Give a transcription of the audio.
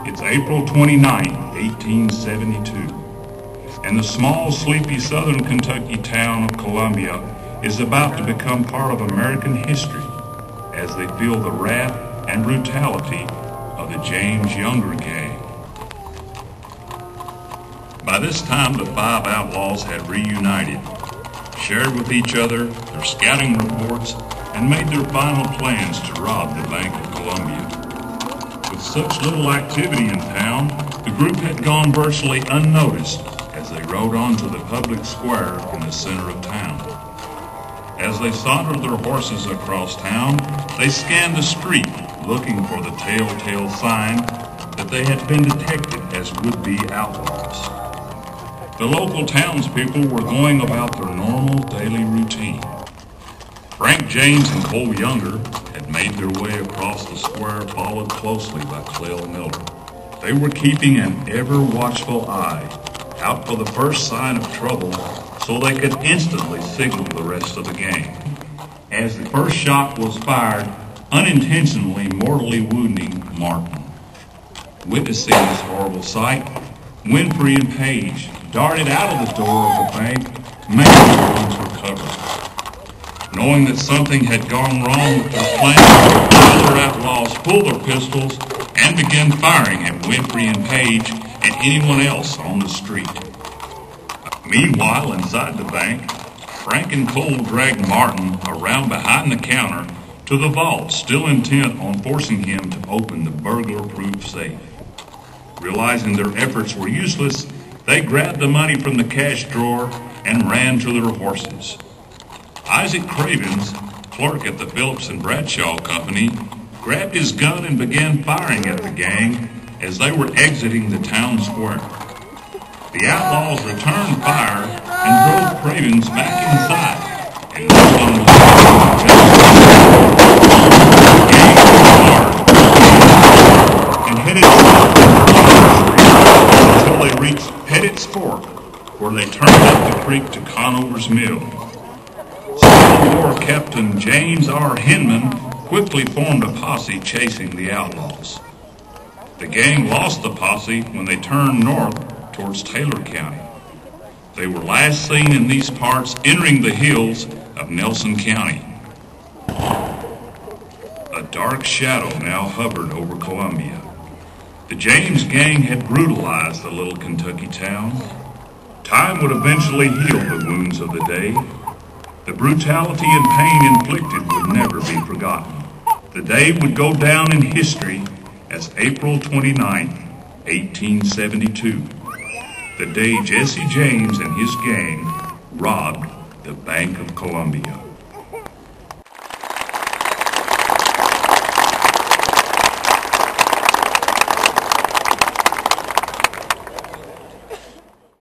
It's April 29, 1872, and the small, sleepy southern Kentucky town of Columbia is about to become part of American history as they feel the wrath and brutality of the James Younger gang. By this time, the five outlaws had reunited, shared with each other their scouting reports, and made their final plans to rob the Bank of Columbia. With such little activity in town, the group had gone virtually unnoticed as they rode onto the public square in the center of town. As they sauntered their horses across town, they scanned the street looking for the telltale sign that they had been detected as would-be outlaws. The local townspeople were going about their normal daily routine. Frank James and Cole Younger had made their way across the square, followed closely by Clell Miller. They were keeping an ever-watchful eye out for the first sign of trouble so they could instantly signal the rest of the gang. As the first shot was fired, unintentionally mortally wounding Martin. Witnessing this horrible sight, Winfrey and Page darted out of the door of the bank, making the ones for cover. Knowing that something had gone wrong with their plan, the other outlaws pulled their pistols and began firing at Winfrey and Page and anyone else on the street. Meanwhile, inside the bank, Frank and Cole dragged Martin around behind the counter to the vault, still intent on forcing him to open the burglar-proof safe. Realizing their efforts were useless, they grabbed the money from the cash drawer and ran to their horses. Isaac Cravens, clerk at the Phillips and Bradshaw Company, grabbed his gun and began firing at the gang as they were exiting the town square. The outlaws returned fire and drove Cravens back inside, and no one was the gang was hard and headed south until they reached Pettit's Fork, where they turned up the creek to Conover's Mill. Civil War Captain James R. Hinman quickly formed a posse chasing the outlaws. The gang lost the posse when they turned north towards Taylor County. They were last seen in these parts entering the hills of Nelson County. A dark shadow now hovered over Columbia. The James gang had brutalized the little Kentucky town. Time would eventually heal the wounds of the day. The brutality and pain inflicted would never be forgotten. The day would go down in history as April 29, 1872, the day Jesse James and his gang robbed the Bank of Columbia.